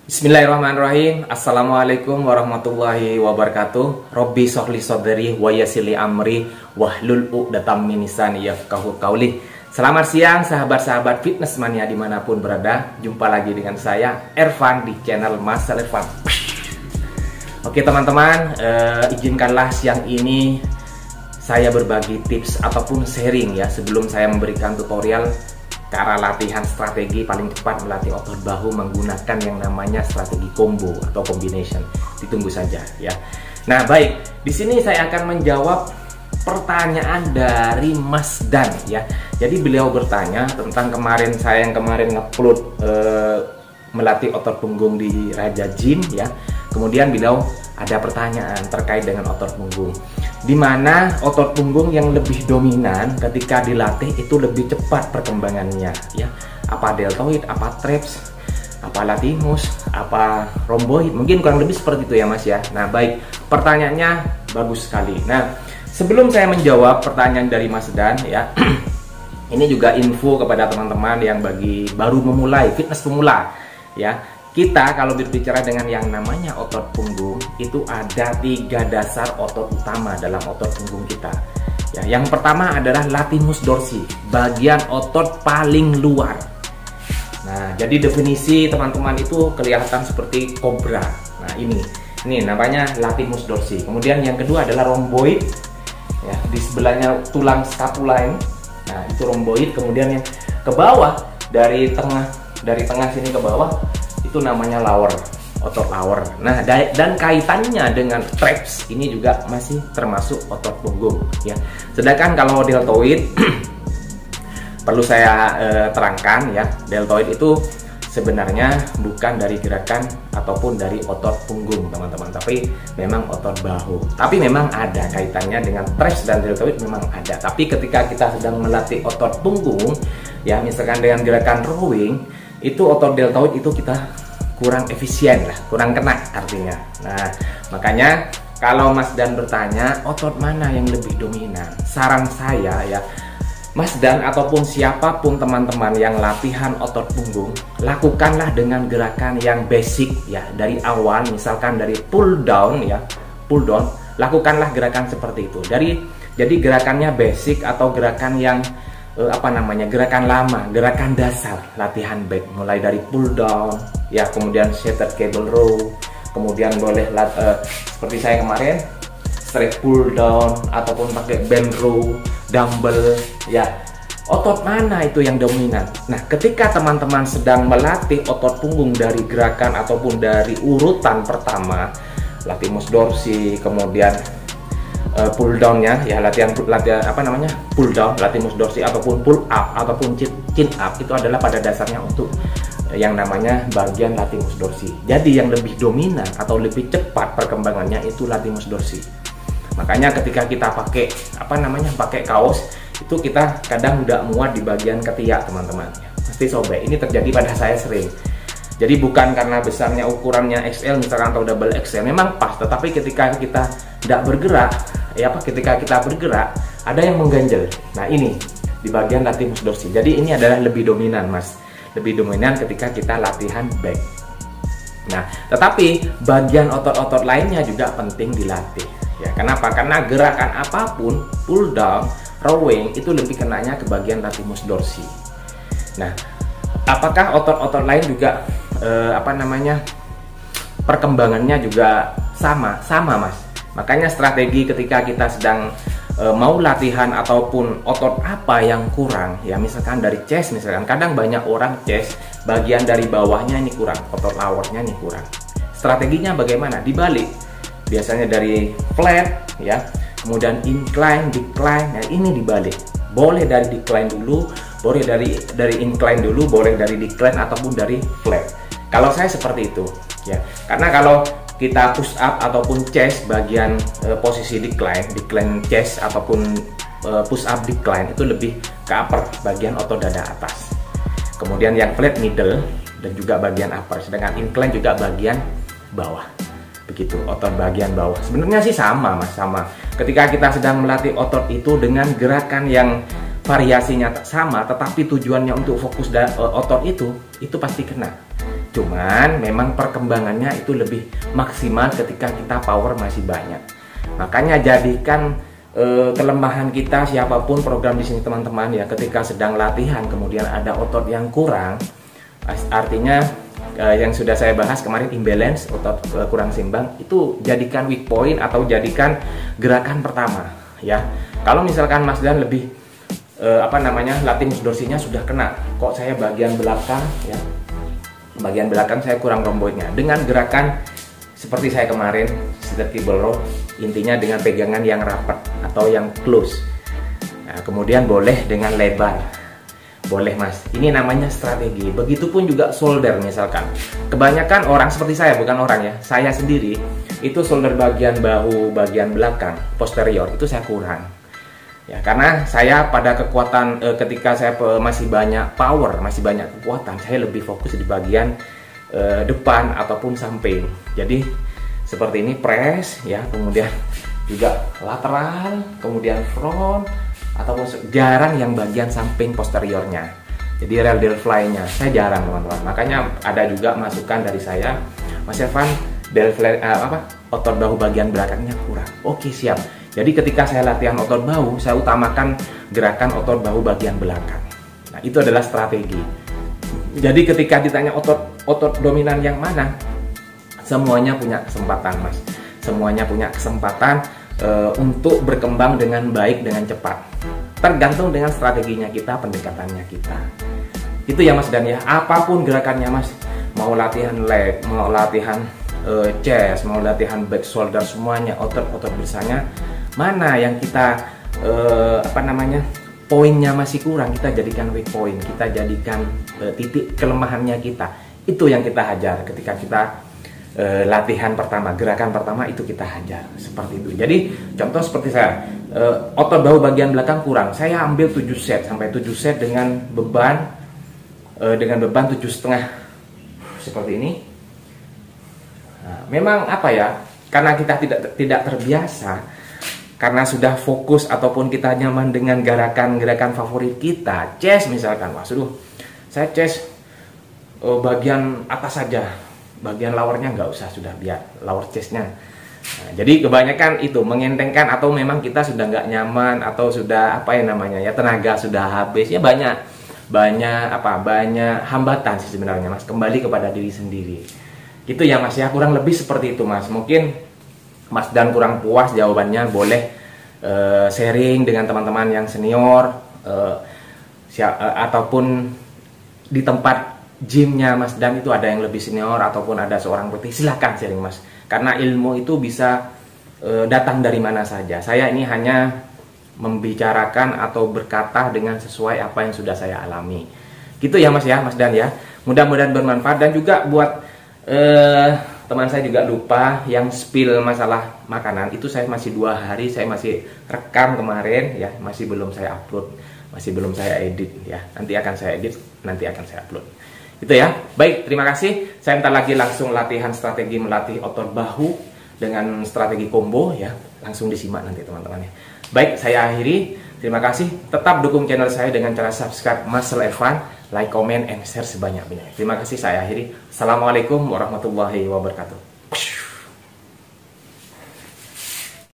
Bismillahirrahmanirrahim. Assalamualaikum warahmatullahi wabarakatuh. Robbi sholli sodri wa yassirli amri wahlul 'uqdatam min lisani yafqahu qawli. Selamat siang sahabat-sahabat fitness mania dimanapun berada. Jumpa lagi dengan saya Ervan di channel Mas Ervan. Oke teman-teman, izinkanlah siang ini saya berbagi tips ataupun sharing ya, sebelum saya memberikan tutorial cara latihan strategi paling cepat melatih otot bahu menggunakan yang namanya strategi combo atau combination. Ditunggu saja ya. Nah, baik. Di sini saya akan menjawab pertanyaan dari Mas Dan ya. Jadi beliau bertanya tentang saya yang kemarin ngupload melatih otot punggung di Raja Gym ya. Kemudian beliau ada pertanyaan terkait dengan otot punggung, di mana otot punggung yang lebih dominan ketika dilatih itu lebih cepat perkembangannya ya. Apa deltoid, apa traps, apa latimus, apa rhomboid, mungkin kurang lebih seperti itu ya Mas ya. Nah baik, pertanyaannya bagus sekali. Nah sebelum saya menjawab pertanyaan dari Mas Dan ya, ini juga info kepada teman-teman yang baru memulai fitness pemula ya. Kita kalau berbicara dengan yang namanya otot punggung, itu ada 3 dasar otot utama dalam otot punggung kita. Ya, yang pertama adalah latimus dorsi, bagian otot paling luar. Nah, jadi definisi teman-teman itu kelihatan seperti kobra. Nah, ini namanya latimus dorsi. Kemudian yang kedua adalah rhomboid. Ya, di sebelahnya tulang scapula ini. Nah, itu rhomboid. Kemudian yang ke bawah dari tengah sini ke bawah itu namanya lower, otot lower. Nah, dan kaitannya dengan traps ini juga masih termasuk otot punggung ya. Sedangkan kalau deltoid perlu saya terangkan ya, deltoid itu sebenarnya bukan dari gerakan ataupun dari otot punggung teman-teman, tapi memang otot bahu. Tapi memang ada kaitannya dengan traps dan deltoid, memang ada. Tapi ketika kita sedang melatih otot punggung ya, misalkan dengan gerakan rowing, itu otot deltoid itu kita kurang efisien lah, kurang kena artinya. Nah, makanya kalau Mas Dan bertanya otot mana yang lebih dominan, saran saya ya, Mas Dan ataupun siapapun teman-teman yang latihan otot punggung, lakukanlah dengan gerakan yang basic ya, dari awal. Misalkan dari pull down ya, pull down, lakukanlah gerakan seperti itu. Jadi gerakannya basic atau gerakan yang gerakan lama, gerakan dasar latihan back, mulai dari pull down ya, kemudian seated cable row, kemudian boleh seperti saya kemarin straight pull down ataupun pakai band row, dumbbell ya. Otot mana itu yang dominan? Nah, ketika teman-teman sedang melatih otot punggung dari gerakan ataupun dari urutan pertama, latimus dorsi, kemudian pull down-nya ya, latihan pull down, latimus dorsi ataupun pull up ataupun chin up, itu adalah pada dasarnya untuk yang namanya bagian latimus dorsi. Jadi yang lebih dominan atau lebih cepat perkembangannya itu latimus dorsi. Makanya ketika kita pakai pakai kaos, itu kita kadang udah muat di bagian ketiak teman-teman. Pasti sobek. Ini terjadi pada saya sering. Jadi bukan karena besarnya ukurannya XL misalkan atau double XL, memang pas, tetapi ketika kita tidak bergerak ya, ketika kita bergerak ada yang mengganjel. Nah, ini di bagian latimus dorsi. Jadi ini adalah lebih dominan Mas, lebih dominan ketika kita latihan back. Nah, tetapi bagian otot-otot lainnya juga penting dilatih ya. Kenapa? Karena gerakan apapun, pull down, rowing, itu lebih kenanya ke bagian latimus dorsi. Nah, apakah otot-otot lain juga perkembangannya juga sama Mas? Makanya strategi ketika kita sedang mau latihan ataupun otot apa yang kurang ya, misalkan dari chest, misalkan kadang banyak orang chest bagian dari bawahnya ini kurang, otot lowernya ini kurang. Strateginya bagaimana? Dibalik, biasanya dari flat ya, kemudian incline, decline. Nah, ini dibalik. Boleh dari decline dulu, boleh dari incline dulu, boleh dari decline ataupun dari flat. Kalau saya seperti itu ya, karena kalau kita push up ataupun chest bagian posisi decline chest ataupun push up decline itu lebih ke upper, bagian otot dada atas. Kemudian yang flat middle dan juga bagian upper, sedangkan incline juga bagian bawah. Begitu, otot bagian bawah. Sebenarnya sih sama Mas, sama. Ketika kita sedang melatih otot itu dengan gerakan yang variasinya sama, tetapi tujuannya untuk fokus otot itu pasti kena. Cuman memang perkembangannya itu lebih maksimal ketika kita power masih banyak. Makanya jadikan kelemahan kita, siapapun program di sini teman-teman ya, ketika sedang latihan kemudian ada otot yang kurang, artinya yang sudah saya bahas kemarin, imbalance, otot kurang seimbang, itu jadikan weak point atau jadikan gerakan pertama ya. Kalau misalkan Mas Dan lebih latimus dorsinya sudah kena, kok saya bagian belakang ya, bagian belakang saya kurang rhomboidnya, dengan gerakan seperti saya kemarin seated cable row, intinya dengan pegangan yang rapat atau yang close. Nah, kemudian boleh dengan lebar, boleh Mas, ini namanya strategi. Begitupun juga shoulder misalkan. Kebanyakan orang seperti saya, bukan orang ya, saya sendiri itu shoulder bagian bahu bagian belakang posterior itu saya kurang ya, karena saya pada kekuatan ketika saya masih banyak power, masih banyak kekuatan, saya lebih fokus di bagian depan ataupun samping. Jadi seperti ini press ya, kemudian juga lateral, kemudian front, ataupun jarang yang bagian samping posteriornya. Jadi real del fly-nya saya jarang teman-teman. Makanya ada juga masukan dari saya, Mas Irfan, del fly otot bahu bagian belakangnya kurang. Oke, siap. Jadi ketika saya latihan otot bahu, saya utamakan gerakan otot bahu bagian belakang. Nah, itu adalah strategi. Jadi ketika ditanya otot dominan yang mana, semuanya punya kesempatan Mas. Semuanya punya kesempatan untuk berkembang dengan baik, dengan cepat. Tergantung dengan strateginya kita, pendekatannya kita. Itu ya Mas Dan ya. Apapun gerakannya Mas, mau latihan leg, mau latihan chest, mau latihan back shoulder, semuanya otot-otot besarnya mana yang kita poinnya masih kurang, kita jadikan weak point, kita jadikan titik kelemahannya kita. Itu yang kita hajar ketika kita latihan pertama, gerakan pertama itu kita hajar seperti itu. Jadi contoh seperti saya, otot bahu bagian belakang kurang, saya ambil 7 set sampai 7 set dengan beban 7,5 seperti ini. Nah, memang karena kita tidak terbiasa, karena sudah fokus ataupun kita nyaman dengan gerakan-gerakan favorit kita, chest misalkan, saya chest bagian atas saja, bagian lowernya nggak usah, sudah biar lower chestnya. Nah, jadi kebanyakan itu mengentengkan, atau memang kita sudah nggak nyaman, atau sudah tenaga sudah habis ya, banyak hambatan sih sebenarnya Mas, kembali kepada diri sendiri. Gitu ya Mas ya, kurang lebih seperti itu Mas. Mungkin Mas Dan kurang puas jawabannya, boleh sharing dengan teman-teman yang senior, ataupun di tempat gymnya Mas Dan itu ada yang lebih senior, ataupun ada seorang PT, silahkan sharing Mas. Karena ilmu itu bisa datang dari mana saja. Saya ini hanya membicarakan atau berkata dengan sesuai apa yang sudah saya alami. Gitu ya Mas ya, Mas Dan ya. Mudah-mudahan bermanfaat. Dan juga buat teman saya juga lupa yang spill masalah makanan itu, saya masih 2 hari, saya masih rekam kemarin ya, masih belum saya upload, masih belum saya edit ya. Nanti akan saya edit, nanti akan saya upload. Itu ya. Baik, terima kasih. Saya minta lagi langsung latihan strategi melatih otot bahu dengan strategi combo ya. Langsung disimak nanti teman-teman ya. Baik, saya akhiri. Terima kasih. Tetap dukung channel saya dengan cara subscribe Muscle Irfan, like, comment, and share sebanyak-banyaknya. Terima kasih, saya akhiri. Assalamualaikum warahmatullahi wabarakatuh.